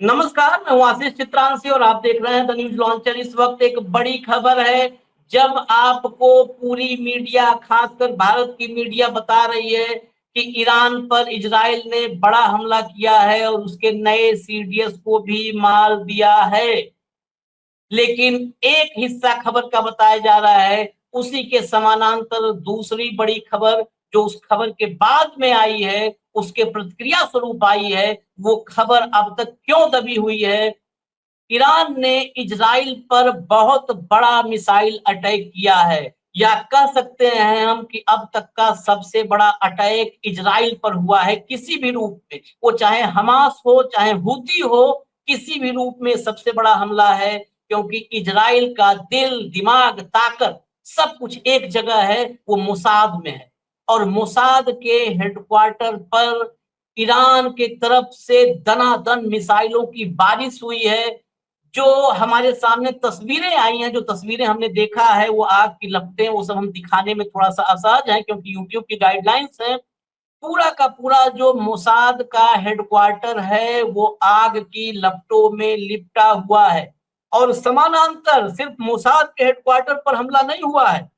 नमस्कार, मैं हूं आशीष चित्रांशी और आप देख रहे हैं द न्यूज लॉन्चर। इस वक्त एक बड़ी खबर है। जब आपको पूरी मीडिया, खासकर भारत की मीडिया बता रही है कि ईरान पर इजराइल ने बड़ा हमला किया है और उसके नए सीडीएस को भी मार दिया है, लेकिन एक हिस्सा खबर का बताया जा रहा है, उसी के समानांतर दूसरी बड़ी खबर जो उस खबर के बाद में आई है, उसके प्रतिक्रिया स्वरूप आई है। वो खबर अब तक क्यों दबी हुई है? ईरान ने इजराइल पर बहुत बड़ा मिसाइल अटैक किया है, या कह सकते हैं हम कि अब तक का सबसे बड़ा अटैक इजराइल पर हुआ है किसी भी रूप में। वो चाहे हमास हो, चाहे हूती हो, किसी भी रूप में सबसे बड़ा हमला है, क्योंकि इजराइल का दिल, दिमाग, ताकत सब कुछ एक जगह है, वो मोसाद में है। और मोसाद के हेडक्वार्टर पर ईरान के तरफ से दनादन मिसाइलों की बारिश हुई है। जो हमारे सामने तस्वीरें आई हैं, जो तस्वीरें हमने देखा है, वो आग की लपटें, वो सब हम दिखाने में थोड़ा सा असहज है, क्योंकि यूट्यूब की गाइडलाइंस है। पूरा का पूरा जो मोसाद का हेडक्वार्टर है, वो आग की लपटों में लिपटा हुआ है। और समानांतर सिर्फ मोसाद के हेडक्वार्टर पर हमला नहीं हुआ है,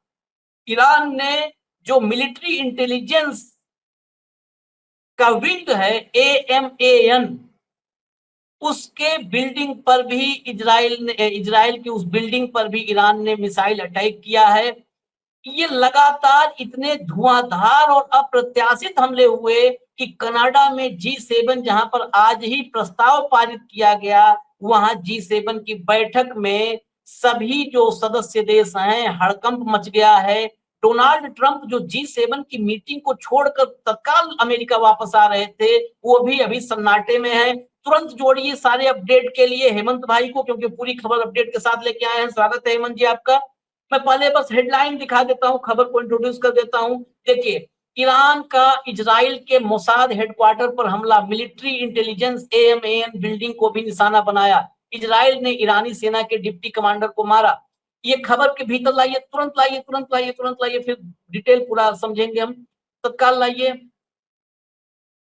ईरान ने जो मिलिट्री इंटेलिजेंस का विंग है, AMAN, उसके बिल्डिंग पर भी इजराइल की उस बिल्डिंग पर भी ईरान ने मिसाइल अटैक किया है। ये लगातार इतने धुआंधार और अप्रत्याशित हमले हुए कि कनाडा में G7, जहां पर आज ही प्रस्ताव पारित किया गया, वहां G7 की बैठक में सभी जो सदस्य देश हैं, हड़कंप मच गया है। डोनाल्ड ट्रंप जो G7 की मीटिंग को छोड़कर तत्काल अमेरिका वापस आ रहे थे, वो भी अभी सन्नाटे में है। तुरंत जोड़िए सारे अपडेट के लिए हेमंत भाई को, क्योंकि पूरी खबर अपडेट के साथ लेके आए हैं। स्वागत है हेमंत जी आपका। मैं पहले बस हेडलाइन दिखा देता हूं, खबर को इंट्रोड्यूस कर देता हूं। देखिए, ईरान का इजराइल के मोसाद हेडक्वार्टर पर हमला, मिलिट्री इंटेलिजेंस AMAN बिल्डिंग को भी निशाना बनाया। इजराइल ने ईरानी सेना के डिप्टी कमांडर को मारा। ये खबर के भीतर लाइए, तुरंत लाइए, तुरंत लाइए, तुरंत लाइए, फिर डिटेल पूरा समझेंगे हम। तत्काल लाइए।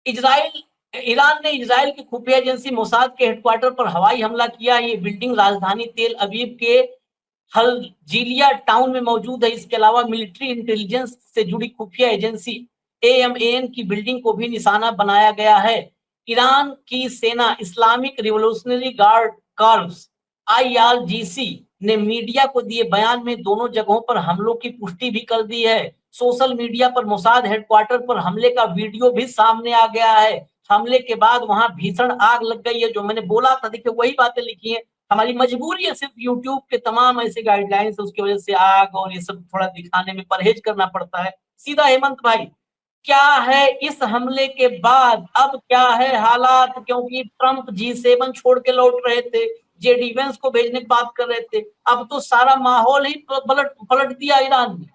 इजराइल ईरान ने इजराइल की खुफिया एजेंसी मोसाद के हेडक्वार्टर पर हवाई हमला किया। ये बिल्डिंग राजधानी तेल अवीव के हलजीलिया टाउन में मौजूद है। इसके अलावा मिलिट्री इंटेलिजेंस से जुड़ी खुफिया एजेंसी AMAN की बिल्डिंग को भी निशाना बनाया गया है। ईरान की सेना, Islamic revolutionary guard corps IRGC, ने मीडिया को दिए बयान में दोनों जगहों पर हमलों की पुष्टि भी कर दी है। सोशल मीडिया पर मोसाद हेडक्वार्टर पर हमले का वीडियो भी सामने आ गया है। हमले के बाद वहां भीषण आग लग गई है। जो मैंने बोला था, देखिए वही बातें लिखी है। हमारी मजबूरी है, सिर्फ यूट्यूब के तमाम ऐसे गाइडलाइंस है, उसकी वजह से आग और ये सब थोड़ा दिखाने में परहेज करना पड़ता है। सीधा हेमंत भाई, क्या है इस हमले के बाद, अब क्या है हालात? क्योंकि ट्रंप G7 छोड़ के लौट रहे थे, JD वेंस को भेजने की बात कर रहे थे, अब तो सारा माहौल ही पलट पलट दिया ईरान ने।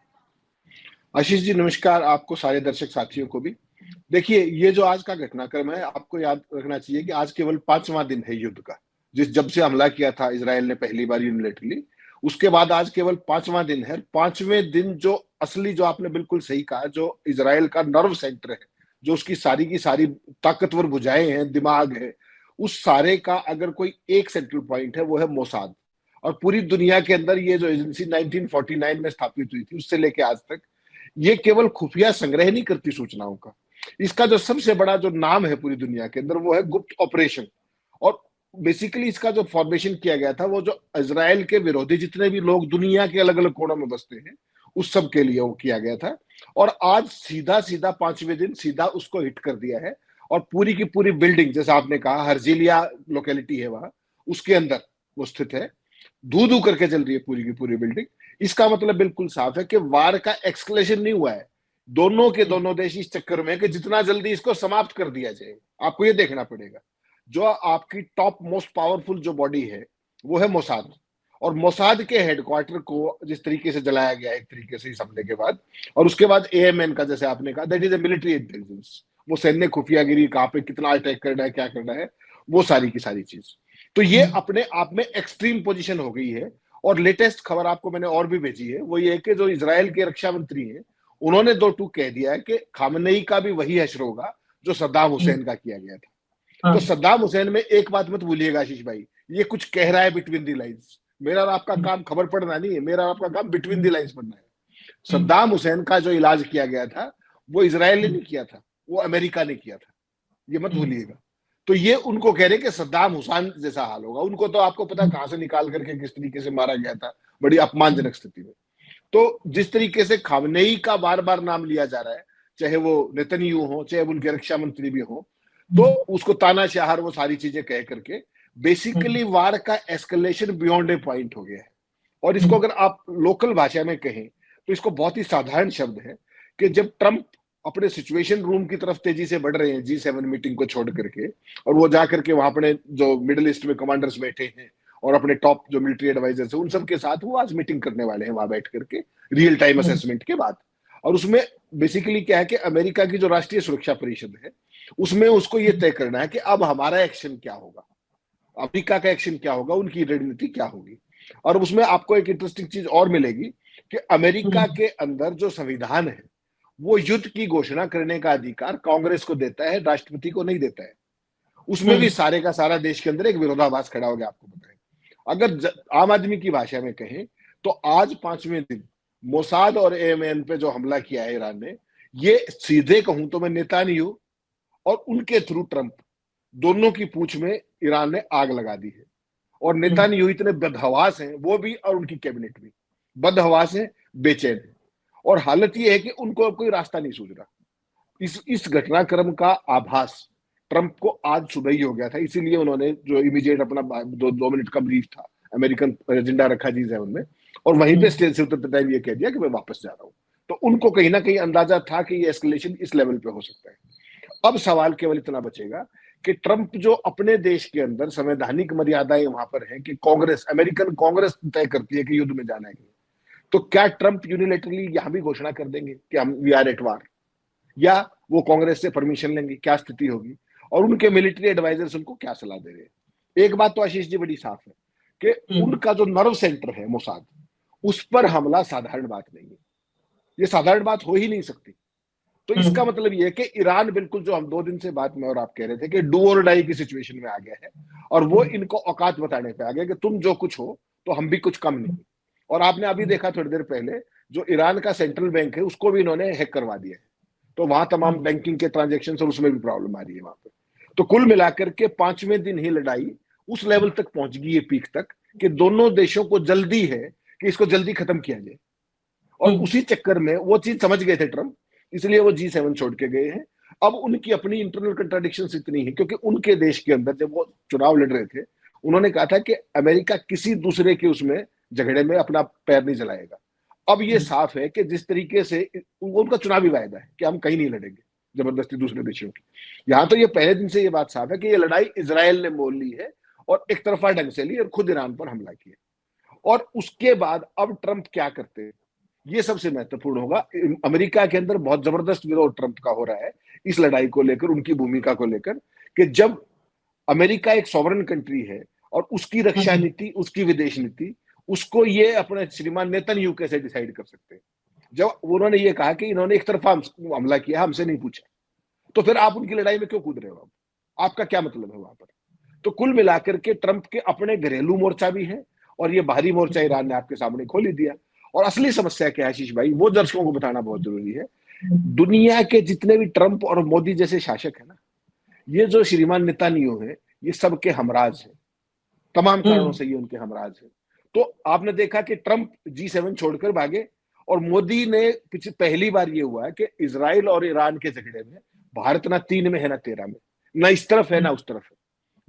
आशीष जी नमस्कार, आपको सारे दर्शक साथियों को भी। देखिए, ये जो आज का घटनाक्रम है, आपको याद रखना चाहिए कि आज केवल 5वां दिन है युद्ध का। जब से हमला किया था इसराइल ने पहली बार यूनिलेटरली, उसके बाद आज केवल 5वां दिन है। 5वें दिन जो असली, जो आपने बिल्कुल सही कहा, जो इसराइल का नर्व सेंटर है, जो उसकी सारी की सारी ताकतवर भुजाएं हैं, दिमाग है, उस सारे का अगर कोई एक सेंट्रल पॉइंट है, वो है मोसाद। और पूरी दुनिया के अंदर ये जो एजेंसी 1949 में स्थापित हुई थी, उससे लेके आज तक ये केवल खुफिया संग्रह नहीं करती सूचनाओं का, इसका जो सबसे बड़ा जो नाम है पूरी दुनिया के अंदर, वो है गुप्त ऑपरेशन। और बेसिकली इसका जो फॉर्मेशन किया गया था, वो जो इजराइल के विरोधी जितने भी लोग दुनिया के अलग अलग कोनों में बसते हैं, उस सब के लिए वो किया गया था। और आज सीधा सीधा 5वें दिन सीधा उसको हिट कर दिया है। और पूरी की पूरी बिल्डिंग, जैसा आपने कहा, हर्जिलिया लोकेलिटी है वहां, उसके अंदर वो स्थित है। धू धू करके चल रही है पूरी की पूरी बिल्डिंग। इसका मतलब बिल्कुल साफ है कि वार का एक्सकलेशन नहीं हुआ है। दोनों के दोनों देश इस चक्कर में कि जितना जल्दी इसको समाप्त कर दिया जाए। आपको ये देखना पड़ेगा, जो आपकी टॉप मोस्ट पावरफुल जो बॉडी है, वो है मोसाद। और मोसाद के हेडक्वार्टर को जिस तरीके से जलाया गया एक तरीके से इस हमले के बाद, और उसके बाद AMN का, जैसे आपने कहा, that is a military intelligence, वो सैन्य खुफियागिरी, कहाँ पे कितना अटैक करना है, क्या करना है, वो सारी की सारी चीज। तो ये अपने आप में एक्सट्रीम पोजीशन हो गई है। और लेटेस्ट खबर आपको मैंने और भी भेजी है, वो ये है कि जो इजराइल के रक्षा मंत्री हैं, उन्होंने दो टूक कह दिया है कि खामनेई का भी वही हश्र होगा जो सद्दाम हुसैन का किया गया था। तो सद्दाम हुसैन में एक बात मत भूलिएगा आशीष भाई, ये कुछ कह रहा है बिटवीन दी लाइंस। मेरा और आपका काम खबर पढ़ना नहीं है, मेरा और आपका काम बिटवीन दी लाइंस पढ़ना है। सद्दाम हुसैन का जो इलाज किया गया था वो इजराइल ने नहीं किया था, वो अमेरिका ने किया था, ये मत भूलिएगा। तो ये उनको कह रहे कि सद्दाम हुसैन जैसा हाल होगा। उनको तो आपको पता कहां से निकाल करके किस तरीके से मारा गया था, बड़ी अपमानजनक स्थिति में। तो जिस तरीके से खामनेई का बार बार नाम लिया जा रहा है, चाहे वो नेतन्याहू हो, चाहे उनके रक्षा मंत्री भी हो, तो उसको तानाशाह वो सारी चीजें कह करके बेसिकली वार का एस्केलेशन बियॉन्ड ए पॉइंट हो गया है। और इसको अगर आप लोकल भाषा में कहें तो इसको बहुत ही साधारण शब्द है कि जब ट्रंप अपने सिचुएशन रूम की तरफ तेजी से बढ़ रहे हैं G7 मीटिंग को छोड़ करके, और वो जा करके वहां अपने जो मिडिल ईस्ट में कमांडर्स बैठे हैं और अपने टॉप जो मिलिट्री एडवाइजर्स हैं उन सब के साथ वो आज मीटिंग करने वाले हैं वहां बैठ करके रियल टाइम असेसमेंट के बाद। और उसमें बेसिकली क्या है कि अमेरिका की जो राष्ट्रीय सुरक्षा परिषद है उसमें उसको ये तय करना है कि अब हमारा एक्शन क्या होगा, अमेरिका का एक्शन क्या होगा, उनकी रणनीति क्या होगी। और उसमें आपको एक इंटरेस्टिंग चीज और मिलेगी कि अमेरिका के अंदर जो संविधान है वो युद्ध की घोषणा करने का अधिकार कांग्रेस को देता है, राष्ट्रपति को नहीं देता है। उसमें भी सारे का सारा देश के अंदर एक विरोधाभास खड़ा हो गया। आपको बताएं, अगर आम आदमी की भाषा में कहें तो आज 5वें दिन मोसाद और AMN पे जो हमला किया है ईरान ने, ये सीधे कहूं तो मैं नेतान्याहू और उनके थ्रू ट्रंप दोनों की पूंछ में ईरान ने आग लगा दी है। और नेतान्याहू इतने बदहवास हैं, वो भी और उनकी कैबिनेट भी बदहवास है, बेचैन है। और हालत ये है कि उनको कोई रास्ता नहीं सूझ रहा। इस घटनाक्रम का आभास ट्रंप को आज सुबह ही हो गया था, इसीलिए उन्होंने जो इमीडिएट अपना 2 मिनट का ब्रीफ था, अमेरिकन एजेंडा रखा G7 में, और वहीं पे स्टेज से उतरते टाइम ये कह दिया कि मैं वापस जा रहा हूं। तो उनको कहीं ना कहीं अंदाजा था कि ये एस्केलेशन इस लेवल पे हो सकता है। अब सवाल केवल इतना बचेगा कि ट्रंप जो अपने देश के अंदर संवैधानिक मर्यादाएं वहां पर है कि कांग्रेस, अमेरिकन कांग्रेस तय करती है कि युद्ध में जाना है, तो क्या ट्रंप यूनिलेटरली यहां भी घोषणा कर देंगे कि हम वी आर एट वार, या वो कांग्रेस से परमिशन लेंगे, क्या स्थिति होगी, और उनके मिलिट्री एडवाइजर्स उनको क्या सलाह दे रहे हैं। एक बात तो आशीष जी बड़ी साफ है कि उनका जो नर्व सेंटर है मोसाद, उस पर हमला साधारण बात नहीं है, ये साधारण बात हो ही नहीं सकती। तो इसका मतलब ये है कि ईरान बिल्कुल, जो हम 2 दिन से बात में और आप कह रहे थे कि डू और डाई की सिचुएशन में आ गया है, और वो इनको औकात बताने पे आ गया कि तुम जो कुछ हो तो हम भी कुछ कम नहीं। और आपने अभी देखा थोड़ी देर पहले जो ईरान का सेंट्रल बैंक है उसको भी इन्होंने हैक करवा दिया है, तो वहां तमाम बैंकिंग के ट्रांजेक्शन और उसमें भी प्रॉब्लम आ रही है वहां पे। तो कुल मिलाकर के 5वें दिन ही लड़ाई उस लेवल तक पहुंच गई है, पीक तक, कि दोनों देशों को जल्दी है कि इसको जल्दी खत्म किया जाए। और उसी चक्कर में वो चीज समझ गए थे ट्रंप, इसलिए वो G7 छोड़ के गए हैं। अब उनकी अपनी इंटरनल कंट्राडिक्शंस इतनी है क्योंकि उनके देश के अंदर जब वो चुनाव लड़ रहे थे उन्होंने कहा था कि अमेरिका किसी दूसरे के उसमें झगड़े में अपना पैर नहीं जलाएगा। अब ये साफ है कि जिस तरीके से उनका चुनावी वायदा है कि हम कहीं नहीं लड़ेंगे जबरदस्ती दूसरे देशों की, यहां तो ये पहले दिन से ये बात साफ है कि ये लड़ाई इजराइल ने मोल ली है और एक तरफा ढंग से ली और खुद ईरान पर हमला किया। और उसके बाद अब ट्रंप क्या करते हैं, ये सबसे महत्वपूर्ण होगा। अमेरिका के अंदर बहुत जबरदस्त विरोध ट्रंप का हो रहा है इस लड़ाई को लेकर, उनकी भूमिका को लेकर, कि जब अमेरिका एक सॉवरन कंट्री है और उसकी रक्षा नीति, उसकी विदेश नीति, उसको ये अपने श्रीमान नेतन्याहू कैसे डिसाइड कर सकते हैं। जब उन्होंने ये कहा कि इन्होंने एक तरफा हमला किया, हमसे नहीं पूछा, तो फिर आप उनकी लड़ाई में क्यों कूद रहे हो, आपका क्या मतलब है वहां पर। तो कुल मिलाकर के ट्रंप के अपने घरेलू मोर्चा भी है और ये बाहरी मोर्चा ईरान ने आपके सामने खोल ही दिया। और असली समस्या क्या है आशीष भाई, वो दर्शकों को बताना बहुत जरूरी है। दुनिया के जितने भी ट्रंप और मोदी जैसे शासक है ना, ये जो श्रीमान नेतन्याहू है, ये सबके हमराज है, तमाम कारणों से ये उनके हमराज है। तो आपने देखा कि ट्रंप G7 छोड़कर भागे और मोदी ने पहली बार ये हुआ है कि इजराइल और ईरान के झगड़े में भारत ना 3 में है ना 13 में, ना इस तरफ है ना उस तरफ है।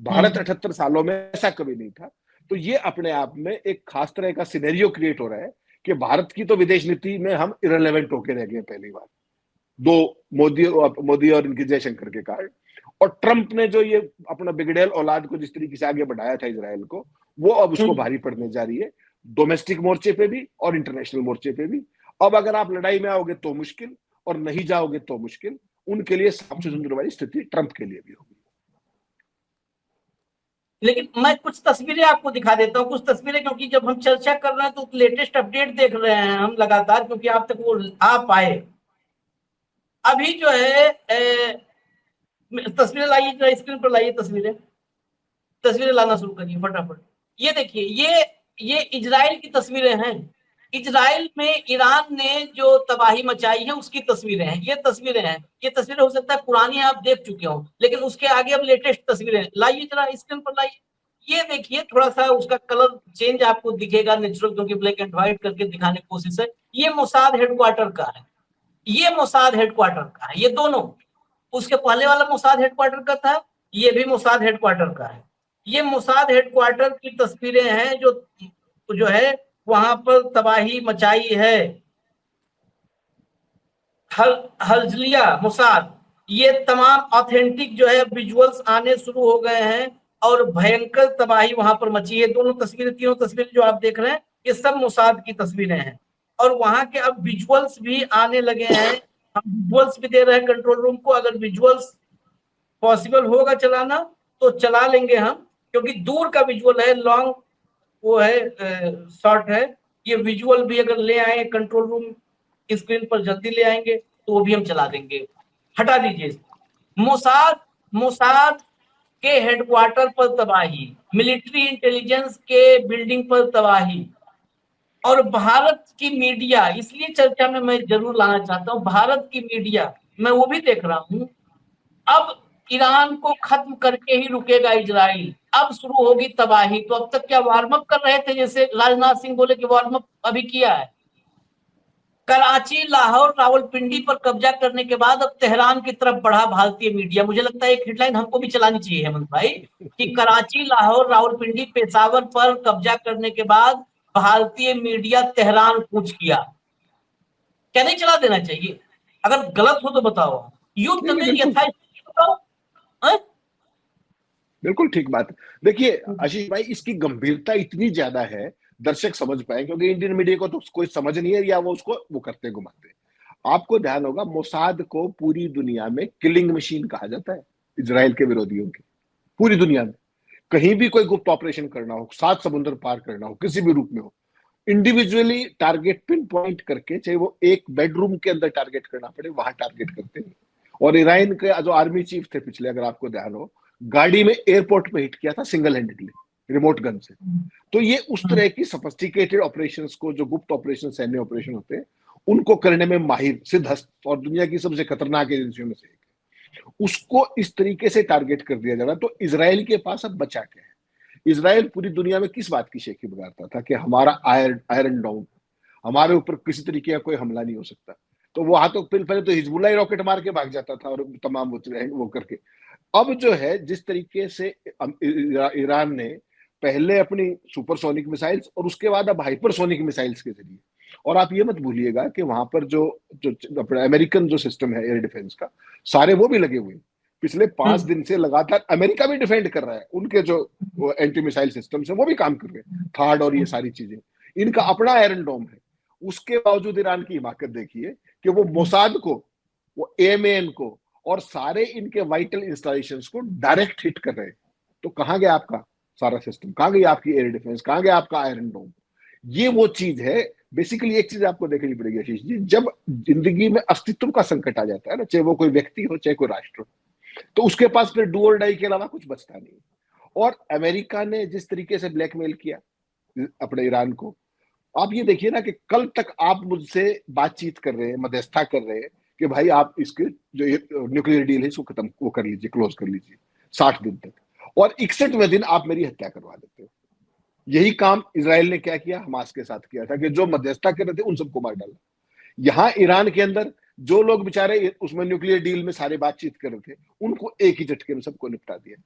भारत 78 सालों में ऐसा कभी नहीं था। तो ये अपने आप में एक खास तरह का सिनेरियो क्रिएट हो रहा है कि भारत की तो विदेश नीति में हम इररिलेवेंट होकर रह गए पहली बार, मोदी और इनके जयशंकर के कारण। और ट्रंप ने जो ये अपना बिगड़ैल औलाद को जिस तरीके से आगे बढ़ाया था इजराइल को, वो अब उसको भारी पड़ने जा रही है, डोमेस्टिक मोर्चे पे भी और इंटरनेशनल मोर्चे पे भी। अब अगर आप लड़ाई में आओगे तो मुश्किल, और नहीं जाओगे तो मुश्किल। उनके लिए सबसे सुंदर वाली स्थिति ट्रंप के लिए भी होगी। लेकिन मैं कुछ तस्वीरें आपको दिखा देता हूँ, कुछ तस्वीरें, क्योंकि जब हम चर्चा कर रहे हैं तो लेटेस्ट अपडेट देख रहे हैं हम लगातार, क्योंकि आप तक वो आ पाए। अभी जो है तस्वीरें लाइए, जरा स्क्रीन पर लाइए तस्वीरें, तस्वीरें लाना शुरू करिए फटाफट। ये देखिए, ये इजराइल की तस्वीरें हैं। इजराइल में ईरान ने जो तबाही मचाई है उसकी तस्वीरें हैं, ये तस्वीरें हैं। ये तस्वीरें हो सकता है पुरानी आप देख चुके हो, लेकिन उसके आगे अब लेटेस्ट तस्वीरें लाइए, जरा स्क्रीन पर लाइए। ये देखिए, थोड़ा सा उसका कलर चेंज आपको दिखेगा नेचुरल, क्योंकि ब्लैक एंड व्हाइट करके दिखाने की कोशिश है। ये मोसाद हेडक्वार्टर का है, ये मोसाद हेडक्वार्टर का है, ये दोनों। उसके पहले वाला मोसाद हेडक्वार्टर का था, ये भी मोसाद हेडक्वार्टर का है। ये मोसाद हेडक्वार्टर की तस्वीरें हैं जो जो है वहां पर तबाही मचाई है। हल्जलिया मोसाद, ये तमाम ऑथेंटिक जो है विजुअल्स आने शुरू हो गए हैं और भयंकर तबाही वहां पर मची है। दोनों तस्वीरें, तीनों तस्वीरें जो आप देख रहे हैं, ये सब मोसाद की तस्वीरें हैं। और वहां के अब विजुअल्स भी आने लगे हैं, हम विजुअल्स भी दे रहे हैं कंट्रोल रूम को। अगर विजुअल्स पॉसिबल होगा चलाना तो चला लेंगे हम, क्योंकि दूर का विजुअल है, लॉन्ग वो है, शॉर्ट है। ये विजुअल भी अगर ले आए कंट्रोल रूम स्क्रीन पर जल्दी ले आएंगे तो वो भी हम चला देंगे। हटा दीजिए। मोसाद, मोसाद के हेडक्वार्टर पर तबाही, मिलिट्री इंटेलिजेंस के बिल्डिंग पर तबाही, और भारत की मीडिया, इसलिए चर्चा में मैं जरूर लाना चाहता हूं, भारत की मीडिया, मैं वो भी देख रहा हूं। अब ईरान को खत्म करके ही रुकेगा इजराइल, अब शुरू होगी तबाही। तो अब तक क्या वार्म अप कर रहे थे, जैसे राजनाथ सिंह बोले कि वार्म अप अभी किया है। कराची, लाहौर, रावलपिंडी पर कब्जा करने के बाद अब तेहरान की तरफ बढ़ा भारतीय मीडिया। मुझे लगता है एक हेडलाइन हमको भी चलानी चाहिए हेमंत भाई, कि कराची, लाहौर, रावलपिंडी, पेशावर पर कब्जा करने के बाद भारतीय मीडिया तेहरान कूच किया। क्या नहीं चला देना चाहिए? अगर गलत हो तो बताओ, युद्ध नहीं, में बिल्कुल यथास्थिति बताओ। हाँ? बिल्कुल ठीक बात। देखिए आशीष भाई, इसकी गंभीरता इतनी ज्यादा है, दर्शक समझ पाए, क्योंकि इंडियन मीडिया को तो कोई समझ नहीं है, या वो उसको वो करते घुमाते। आपको ध्यान होगा, मोसाद को पूरी दुनिया में किलिंग मशीन कहा जाता है, इजराइल के विरोधियों की। पूरी दुनिया में कहीं भी कोई गुप्त ऑपरेशन करना हो, 7 समुद्र पार करना हो, किसी भी रूप में हो, इंडिविजुअली टारगेट पिन पॉइंट करके, चाहे वो एक बेडरूम के अंदर टारगेट करना पड़े, वहां टारगेट करते हैं। और ईरान के जो आर्मी चीफ थे पिछले, अगर आपको ध्यान हो, गाड़ी में एयरपोर्ट में हिट किया था सिंगल हैंडेडली, रिमोट गन से। तो ये उस तरह की सोफिस्टिकेटेड ऑपरेशंस को, जो गुप्त ऑपरेशन, सैन्य ऑपरेशन होते हैं, उनको करने में माहिर सिद्धहस्त, और दुनिया की सबसे खतरनाक एजेंसियों में से एक है। उसको इस तरीके से टारगेट कर दिया जा रहा। तो इसराइल के पास अब बचा क्या है? इसराइल पूरी दुनिया में किस बात की शेखी बजाता था कि हमारा आयरन डोम, हमारे ऊपर किसी तरीके का कोई हमला नहीं हो सकता। तो वहां तो पहले तो हिजबुल्लाह ही रॉकेट मार के भाग जाता था, और तमाम वो करके। अब जो है, जिस तरीके से ईरान ने पहले अपनी सुपरसोनिक मिसाइल्स, और उसके बाद अब हाइपरसोनिक मिसाइल्स के जरिए, और आप ये मत भूलिएगा कि वहां पर जो जो अपना अमेरिकन जो सिस्टम है एयर डिफेंस का, सारे वो भी लगे हुए हैं। पिछले 5 दिन से लगातार अमेरिका भी डिफेंड कर रहा है, उनके जो एंटी मिसाइल सिस्टम है वो भी काम कर रहे हैं, थार्ड और ये सारी चीजें। इनका अपना आयरन डोम है। उसके बावजूद ईरान की हिमाकत देखिए कि वो मोसाद को, वो एएमएन को, और सारे इनके वाइटल इंस्टॉलेशन को डायरेक्ट हिट कर रहे हैं। तो कहां गया आपका सारा सिस्टम? कहां गई आपकी एयर डिफेंस? कहां गया आपका आयरन डोम? ये वो चीज है। बेसिकली एक चीज आपको देखनी पड़ेगी आशीष जी, जब जिंदगी में अस्तित्व का संकट आ जाता है ना, चाहे वो कोई व्यक्ति हो, चाहे कोई राष्ट्र हो, तो उसके पास फिर डू और डाई के अलावा कुछ बचता नहीं। और अमेरिका ने जिस तरीके से ब्लैकमेल किया अपने ईरान को, आप ये देखिए ना कि कल तक आप मुझसे बातचीत कर रहे हैं, मध्यस्थता कर रहे हैं कि भाई आप इसके जो न्यूक्लियर डील है इसको खत्म वो कर लीजिए, क्लोज कर लीजिए 60 दिन तक, और 61वें दिन आप मेरी हत्या करवा देते हो। यही काम इसराइल ने क्या किया, हमास के साथ किया था, कि जो मध्यस्थता कर रहे थे उन सबको मार डाला। यहां ईरान के अंदर जो लोग बेचारे उसमें न्यूक्लियर डील में सारे बातचीत कर रहे थे, उनको एक ही झटके में सबको निपटा दिया।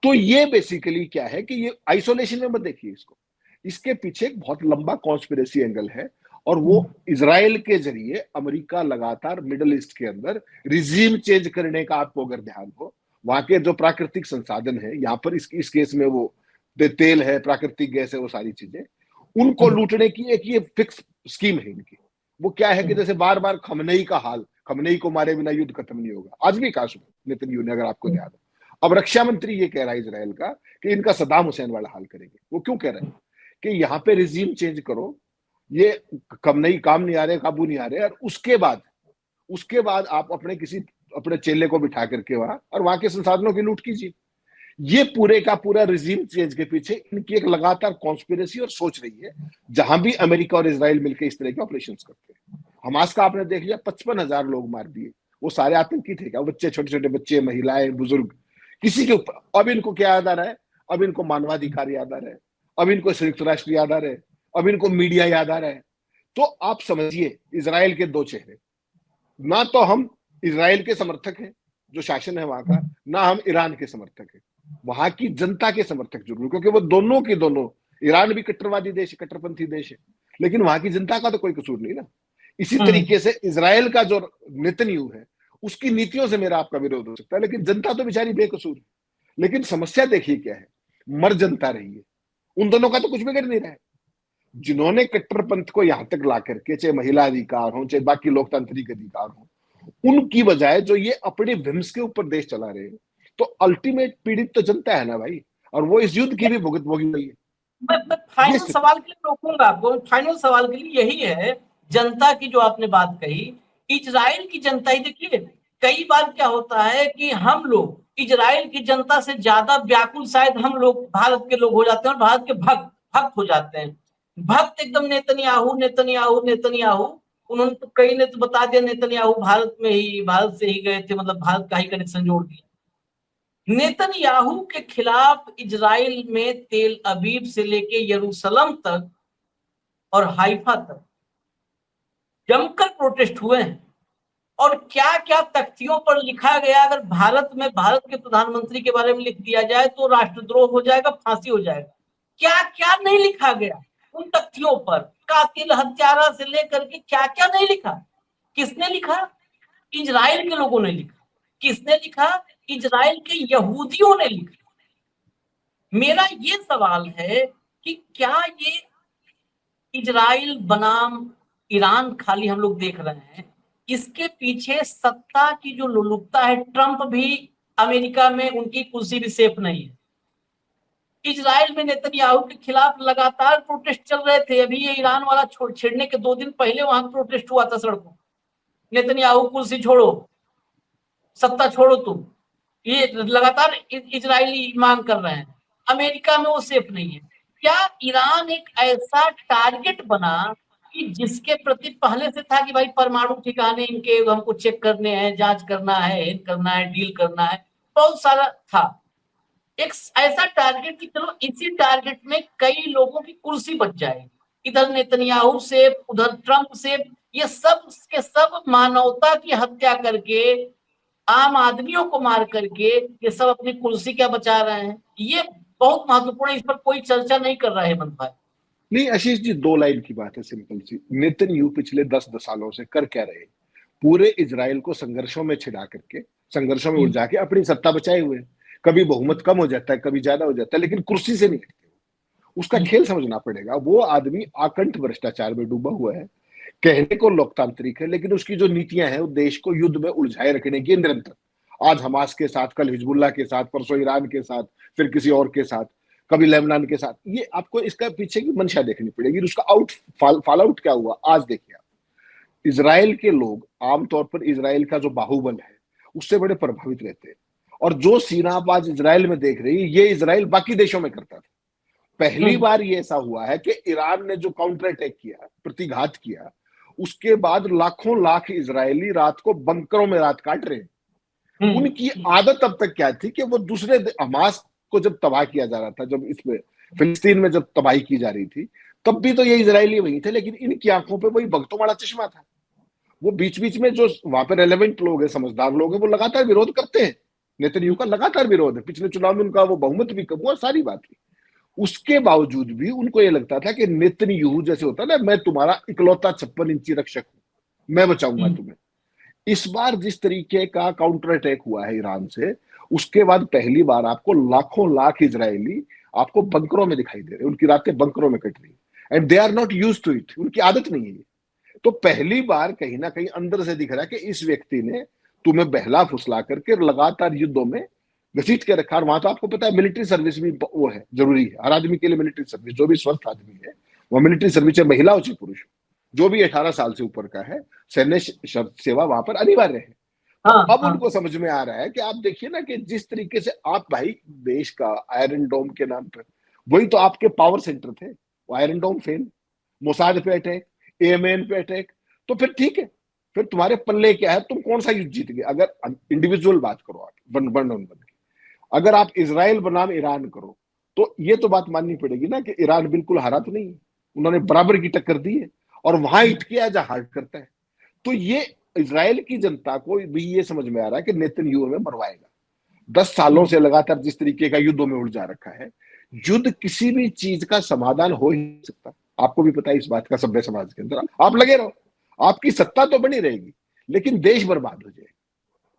तो ये बेसिकली क्या है कि ये आइसोलेशन में मत देखिए इसको, इसके पीछे एक बहुत लंबा कॉन्स्पिरेसी एंगल है। और वो इजराइल के जरिए अमेरिका लगातार मिडल ईस्ट के अंदर रिजीम चेंज करने का, आपको अगर ध्यान हो, वहां के जो प्राकृतिक संसाधन है, यहाँ पर इस केस में वो तेल है, प्राकृतिक गैस है, वो सारी चीजें, उनको लूटने की एक ये फिक्स स्कीम है इनकी। वो क्या है कि जैसे बार बार खमनेई का हाल, खमनेई को मारे बिना युद्ध खत्म नहीं होगा, आज भी कहा नेतन्याहू ने, अगर आपको ध्यान हो। अब रक्षा मंत्री ये कह रहा है इसराइल का कि इनका सद्दाम हुसैन वाला हाल करेंगे। वो क्यों कह रहे हैं कि यहाँ पे रिजीम चेंज करो, ये खमनेई काम नहीं आ रहे, काबू नहीं आ रहे, और उसके बाद आप अपने किसी अपने चेले को बिठा करके वहां, और वहां के संसाधनों की लूट कीजिए। ये पूरे का पूरा रिजीम चेंज के पीछे इनकी एक लगातार कॉन्स्पिरेसी और सोच रही है, जहां भी अमेरिका और इजराइल मिलकर इस तरह के ऑपरेशन करते हैं। हमास का आपने देख लिया, 55,000 लोग मार दिए, वो सारे आतंकी थे क्या? बच्चे, छोटे छोटे बच्चे, महिलाएं, बुजुर्ग, किसी के ऊपर। अब इनको क्या याद आ रहा है? अब इनको मानवाधिकार याद आ रहा है, अब इनको संयुक्त राष्ट्र याद आ रहे हैं, अब इनको मीडिया याद आ रहा है। तो आप समझिए इजराइल के दो चेहरे। ना तो हम इजराइल के समर्थक हैं, जो शासन है वहां का, ना हम ईरान के समर्थक हैं, वहां की जनता के समर्थक जरूर, क्योंकि वो दोनों के दोनों, ईरान भी कट्टरवादी देश है, कट्टरपंथी देश है, लेकिन वहां की जनता का तो कोई कसूर नहीं ना। इसी तरीके से इजराइल का जो नेतन्याहू है, उसकी नीतियों से मेरा आपका विरोध हो सकता है, लेकिन जनता तो बेचारी बेकसूर है। लेकिन समस्या देखिए क्या है, मर जनता रही है, उन दोनों का तो कुछ बिगड़ नहीं रहा है। जिन्होंने कट्टरपंथ को यहां तक ला करके, चाहे महिला अधिकार हो, चाहे बाकी लोकतांत्रिक अधिकार हो, उनकी बजाय जो ये अपने विम्स के ऊपर देश चला रहे हैं, तो अल्टीमेट पीड़ित तो जनता है ना भाई, और वो इस युद्ध की भी भुगत भोगी रही है। मैं फाइनल सवाल के लिए रोकूंगा आपको। फाइनल सवाल के लिए यही है, जनता की जो आपने बात कही, इजराइल की जनता ही देखिए, कई बार क्या होता है कि हम लोग इजराइल की जनता से ज्यादा व्याकुल शायद हम लोग भारत के लोग हो जाते हैं, और भारत के भक्त भक्त हो जाते हैं। भक्त एकदम नेतन्याहू नेतन्याहू नेतन्याहू। उन्होंने तो, कई ने तो बता दिया नेतन्याहू भारत से ही गए थे, मतलब भारत का ही कनेक्शन जोड़ दिया। नेतन्याहू के खिलाफ इजराइल में तेल अवीव से लेके यरूशलेम तक और हाइफा तक जमकर प्रोटेस्ट हुए हैं। और क्या क्या तख्तियों पर लिखा गया, अगर भारत में भारत के प्रधानमंत्री के बारे में लिख दिया जाए तो राष्ट्रद्रोह हो जाएगा, फांसी हो जाएगा। क्या क्या नहीं लिखा गया उन तख्तियों पर, कातिल हत्यारा से लेकर के क्या क्या नहीं लिखा। किसने लिखा? इजराइल के लोगों ने लिखा। किसने लिखा? इजराइल के यहूदियों ने लिखा। मेरा ये सवाल है कि क्या ये इजराइल बनाम ईरान खाली हम लोग देख रहे हैं, इसके पीछे सत्ता की जो लोलुपता है, ट्रंप भी अमेरिका में उनकी कुर्सी भी सेफ नहीं है। इजराइल में नेतन्याहू के खिलाफ लगातार प्रोटेस्ट चल रहे थे। अभी ये ईरान वाला छेड़ने के 2 दिन पहले वहां प्रोटेस्ट हुआ था सड़कों, नेतन्याहू कुर्सी छोड़ो, सत्ता छोड़ो तुम। ये लगातार इजरायली मांग कर रहे हैं। अमेरिका में वो सेफ नहीं है। क्या ईरान एक ऐसा टारगेट बना कि जिसके प्रति पहले से था कि भाई परमाणु ठिकाने इनके हमको चेक करने हैं, जांच करना है, डील करना है, बहुत सारा था। एक ऐसा टारगेट कि चलो इसी टारगेट में कई लोगों की कुर्सी बच जाएगी, इधर नेतन्याहू से, उधर ट्रंप से। ये सब के सब मानवता की हत्या करके, आम आदमियों को मार करके ये सब अपनी कुर्सी क्या बचा रहे हैं। ये बहुत महत्वपूर्ण है, इस पर कोई चर्चा नहीं कर रहा है हेमंत भाई। नहीं आशीष जी, 2 लाइन की बात है सिंपल सी। नेतन्याहू पिछले 10 सालों से कर क्या रहे? पूरे इजराइल को संघर्षों में छिड़ा करके, संघर्षों में उलझा के अपनी सत्ता बचाए हुए। कभी बहुमत कम हो जाता है, कभी ज्यादा हो जाता है, लेकिन कुर्सी से नहीं हटते। उसका खेल समझना पड़ेगा। वो आदमी आकंठ भ्रष्टाचार में डूबा हुआ है, कहने को लोकतांत्रिक है, लेकिन उसकी जो नीतियां हैं वो देश को युद्ध में उलझाए रखने की निरंतर। आज हमास के साथ, कल हिजबुल्लाह के साथ, परसों ईरान के साथ, फिर किसी और के साथ, कभी लेबनान के साथ। ये आपको इसका पीछे की मंशा देखनी पड़ेगी। उसका फॉल आउट क्या हुआ आज देखिए आप। इजराइल के लोग आमतौर पर इजराइल का जो बाहुबल है उससे बड़े प्रभावित रहते हैं, और जो सीना आप आज इजराइल में देख रही है, ये इजराइल बाकी देशों में करता था। पहली बार ये ऐसा हुआ है कि ईरान ने जो काउंटर अटैक किया, प्रतिघात किया, उसके बाद लाखों लाख इजरायली रात को बंकरों में रात काट रहे हैं। उनकी आदत अब तक क्या थी कि वो दूसरे हमास को जब तबाह किया जा रहा था, जब इसमें फिलिस्तीन में जब तबाही की जा रही थी, तब भी तो ये इजरायली वही थे, लेकिन इनकी आंखों पे वही भक्तों वाला चश्मा था। वो बीच बीच में जो वहां पे रेलेवेंट लोग हैं, समझदार लोग हैं, वो लगातार विरोध करते हैं। नेतन्याहू का लगातार विरोध है। पिछले चुनाव में उनका वो बहुमत भी कम हुआ, सारी बात हुई। उसके बावजूद भी उनको ये लगता था कि नेतन्याहू जैसे होता है ना, मैं तुम्हारा इकलौता 56 इंची रक्षक हूं, मैं बचाऊंगा तुम्हें। इस बार जिस तरीके का काउंटर अटैक हुआ है ईरान से, उसके बाद पहली बार आपको लाखों लाख इजरायली आपको बंकरों में दिखाई दे रहे हैं। उनकी रातें बंकरों में कट रही है, and they are not used to it. उनकी आदत नहीं है। तो पहली बार कहीं ना कहीं अंदर से दिख रहा है कि इस व्यक्ति ने तुम्हें बहला फुसला करके लगातार युद्धों में घसीट के रखा। और वहां तो आपको पता है मिलिट्री सर्विस भी वो है, जरूरी है हर आदमी के लिए। मिलिट्री सर्विस, जो भी स्वस्थ आदमी है वो मिलिट्री सर्विस, है महिला हो चाहे पुरुष, जो भी 18 साल से ऊपर का है, सैन्य सेवा वहां पर अनिवार्य है। हाँ अब हाँ। उनको समझ में आ रहा है कि आप देखिए ना कि जिस तरीके से आप भाई देश का आयरन डोम के नाम पर, वही तो आपके पावर सेंटर थे, वो आयरन डोम फेल, मोसाद पे अटैक, एएमएन पे अटैक, तो फिर ठीक है, फिर तुम्हारे पल्ले क्या है, तुम कौन सा युद्ध जीत गए? अगर इंडिविजुअल बात करो आप वन वन ऑन वन, अगर आप इसराइल बनाम ईरान करो, तो ये तो बात माननी पड़ेगी ना कि ईरान बिल्कुल हारा तो नहीं है, उन्होंने बराबर की टक्कर दी है, और वहां हिट किया जहां हार्ट करता है। तो ये इसराइल की जनता को भी ये समझ में आ रहा है कि नेतन्याहू में मरवाएगा। 10 सालों से लगातार जिस तरीके का युद्धों में उलझा रखा है, युद्ध किसी भी चीज का समाधान हो ही नहीं सकता। आपको भी पता है इस बात का, सभ्य समाज के अंदर आप लगे रहो, आपकी सत्ता तो बनी रहेगी, लेकिन देश बर्बाद हो जाएगा,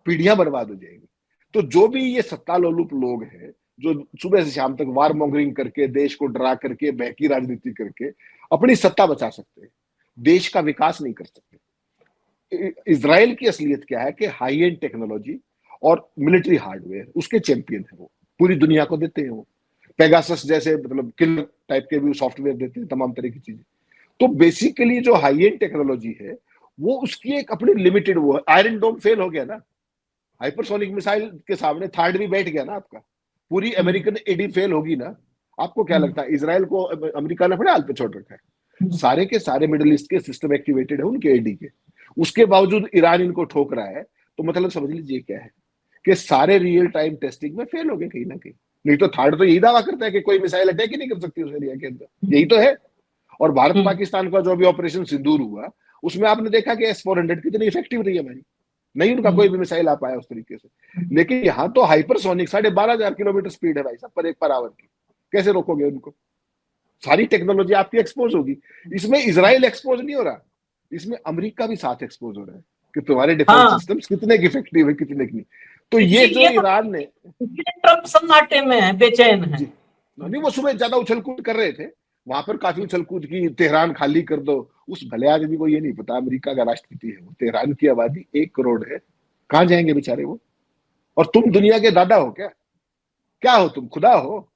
पीढ़ियां बर्बाद हो जाएगी। तो जो भी ये सत्ता लोलुप लोग हैं, जो सुबह से शाम तक वार मॉन्गरिंग करके, देश को डरा करके, बहकी राजनीति करके अपनी सत्ता बचा सकते हैं, देश का विकास नहीं कर सकते। इसराइल की असलियत क्या है कि हाई एंड टेक्नोलॉजी और मिलिट्री हार्डवेयर उसके चैंपियन है, वो पूरी दुनिया को देते हैं। वो पेगासस जैसे मतलब किलर टाइप के भी सॉफ्टवेयर देते हैं, तमाम तरह की चीजें। तो बेसिकली जो हाई एंड टेक्नोलॉजी है, वो उसकी एक अपनी लिमिटेड, वो है। आयरन डोम फेल हो गया ना, हाइपरसोनिक मिसाइल के सामने थर्ड भी बैठ गया ना आपका, पूरी अमेरिकन एडी फेल होगी ना। आपको क्या लगता है इसराइल को अमेरिका ने अपने हाल पे छोड़ रखा है? सारे के सारे मिडिल ईस्ट के सिस्टम एक्टिवेटेड है उनके एडी के, उसके बावजूद ईरान इनको ठोक रहा है। तो मतलब समझ लीजिए क्या है कि सारे रियल टाइम टेस्टिंग में फेल हो गए कहीं ना कहीं। नहीं तो थर्ड तो यही दावा करता है कि कोई मिसाइल अटैक ही नहीं कर सकती उस एरिया के अंदर, यही तो है। और भारत पाकिस्तान का जो भी ऑपरेशन सिंदूर हुआ, उसमें आपने देखा कि S-400 कितनी इफेक्टिव रही हमारी, नहीं उनका कोई भी मिसाइल आ पाया उस तरीके से। लेकिन यहाँ तो हाइपरसोनिक 12,500 किलोमीटर स्पीड है भाई साहब, पर आवर की, कैसे रोकोगे उनको? सारी टेक्नोलॉजी आपकी एक्सपोज होगी। इसमें इसराइल एक्सपोज नहीं हो रहा, इसमें अमेरिका भी साथ एक्सपोज हो रहा है कि तुम्हारे डिफेंस हाँ, सिस्टम्स कितने इफेक्टिव है, कितने की नहीं। तो ये जो इसीलिए तो ईरान ने, ट्रम्प सन्नाटे में है, बेचैन है। जी नहीं, वो सुबह ज्यादा उछल कूद कर रहे थे, वहां पर काफी उछल कूद की, तेहरान खाली कर दो। उस भले आदमी को ये नहीं पता अमेरिका का राष्ट्रपति है वो, तेहरान की आबादी 1 करोड़ है, कहां जाएंगे बेचारे वो? और तुम दुनिया के दादा हो क्या? क्या हो तुम, खुदा हो?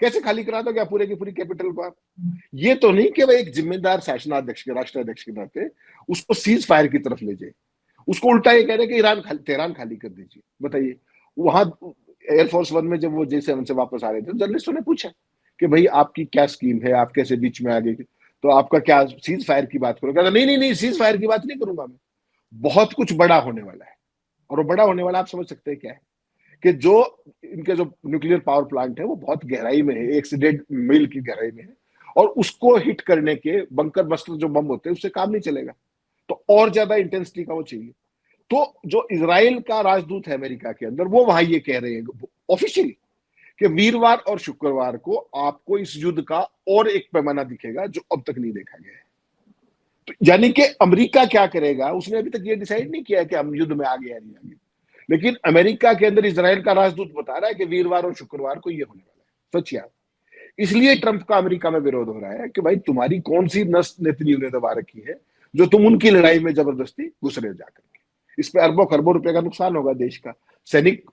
कैसे खाली करा दोगे पूरे की पूरी कैपिटल को आप? ये तो नहीं कि भाई एक जिम्मेदार शासनाध्यक्ष के, राष्ट्राध्यक्ष के नाते उसको सीज फायर की तरफ ले जाए। उसको उल्टा ये कह रहे कि तेहरान खाली कर दीजिए। बताइए, वहां एयरफोर्स वन में जब वो जैसे हमसे वापस आ रहे थे, जर्नलिस्टों ने पूछा कि भाई आपकी क्या स्कीम है, आप कैसे बीच में आ गए, तो आपका क्या सीज फायर की बात करो? कहता नहीं नहीं नहीं, सीज फायर की बात नहीं करूंगा मैं, बहुत कुछ बड़ा होने वाला है। और वो बड़ा होने वाला आप समझ सकते हैं क्या है? कि जो इनके जो न्यूक्लियर पावर प्लांट है वो बहुत गहराई में है, 1 से 1.5 मील की गहराई में है, और उसको हिट करने के बंकर बस्टर जो बम होते हैं उससे काम नहीं चलेगा, तो और ज्यादा इंटेंसिटी का वो चाहिए। तो जो इसराइल का राजदूत है अमेरिका के अंदर, वो वहां ये कह रहे हैं ऑफिशियली कि वीरवार और शुक्रवार को आपको इस युद्ध का और एक पैमाना दिखेगा जो अब तक नहीं देखा गया है। तो यानी कि अमेरिका क्या करेगा, उसने अभी तक ये डिसाइड नहीं किया कि हम युद्ध में आगे या नहीं आगे, लेकिन अमेरिका के अंदर इसराइल का राजदूत बता रहा है कि वीरवार और शुक्रवार को ये होने वाला है। सच यार, इसलिए ट्रंप का अमेरिका में विरोध हो रहा है कि भाई तुम्हारी कौन सी नस नेतन्याहू ने दबा रखी है जो तुम उनकी लड़ाई में जबरदस्ती घुस रहे हो जाकर के। इस पे अरबों खरबों रुपए का नुकसान होगा, देश का सैनिक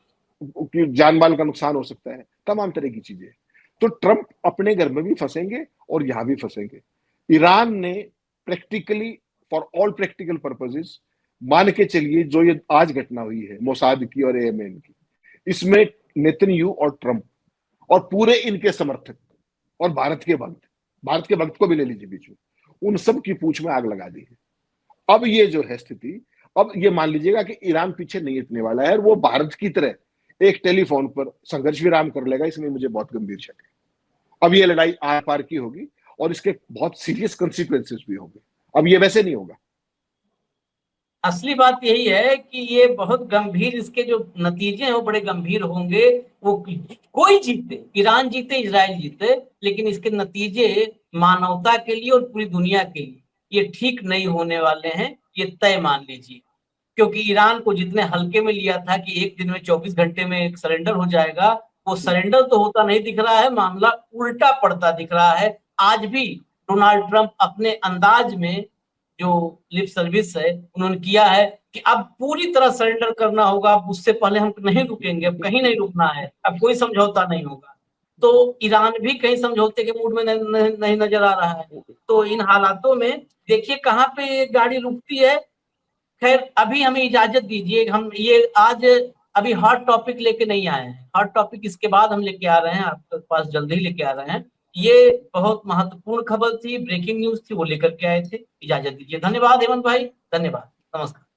की जान माल का नुकसान हो सकता है, तमाम तरह की चीजें। तो ट्रंप अपने घर में भी फंसेंगे और यहां भी फंसेंगे। ईरान ने practically, for all practical purposes, मान के चलिए जो ये आज घटना हुई है मोसाद की और एएमएन की, इसमें नेतन्याहू और ट्रंप और पूरे इनके समर्थक और भारत के भक्त को भी ले लीजिए बीच में, उन सब की पूंछ में आग लगा दी है। अब ये जो है स्थिति, अब ये मान लीजिएगा कि ईरान पीछे नहीं हटने वाला है, और वो भारत की तरह एक टेलीफोन पर संघर्ष विराम कर लेगा, इसमें मुझे बहुत गंभीर शक है। अब ये लड़ाई आर पार की होगी और इसके बहुत सीरियस कंसिक्वेंसेस भी होंगे। अब ये वैसे नहीं होगा। असली बात यही है कि ये बहुत गंभीर, इसके जो नतीजे हैं वो बड़े गंभीर होंगे। वो कोई जीते, ईरान जीते, इजराइल जीते, लेकिन इसके नतीजे मानवता के लिए और पूरी दुनिया के लिए ये ठीक नहीं होने वाले हैं, ये तय मान लीजिए। क्योंकि ईरान को जितने हल्के में लिया था कि एक दिन में 24 घंटे में एक सरेंडर हो जाएगा, वो सरेंडर तो होता नहीं दिख रहा है, मामला उल्टा पड़ता दिख रहा है। आज भी डोनाल्ड ट्रंप अपने अंदाज में जो लिप सर्विस है उन्होंने किया है कि अब पूरी तरह सरेंडर करना होगा, अब उससे पहले हम नहीं रुकेंगे, अब कहीं नहीं रुकना है, अब कोई समझौता नहीं होगा। तो ईरान भी कहीं समझौते के मूड में नहीं नजर आ रहा है। तो इन हालातों में देखिए कहाँ पे गाड़ी रुकती है, खैर अभी हमें इजाजत दीजिए, हम ये आज अभी हॉट टॉपिक लेके नहीं आए हैं, हॉट टॉपिक इसके बाद हम लेके आ रहे हैं, आपके पास जल्दी ही लेके आ रहे हैं। ये बहुत महत्वपूर्ण खबर थी, ब्रेकिंग न्यूज थी, वो लेकर के आए थे। इजाजत दीजिए। धन्यवाद हेमंत भाई, धन्यवाद, नमस्कार।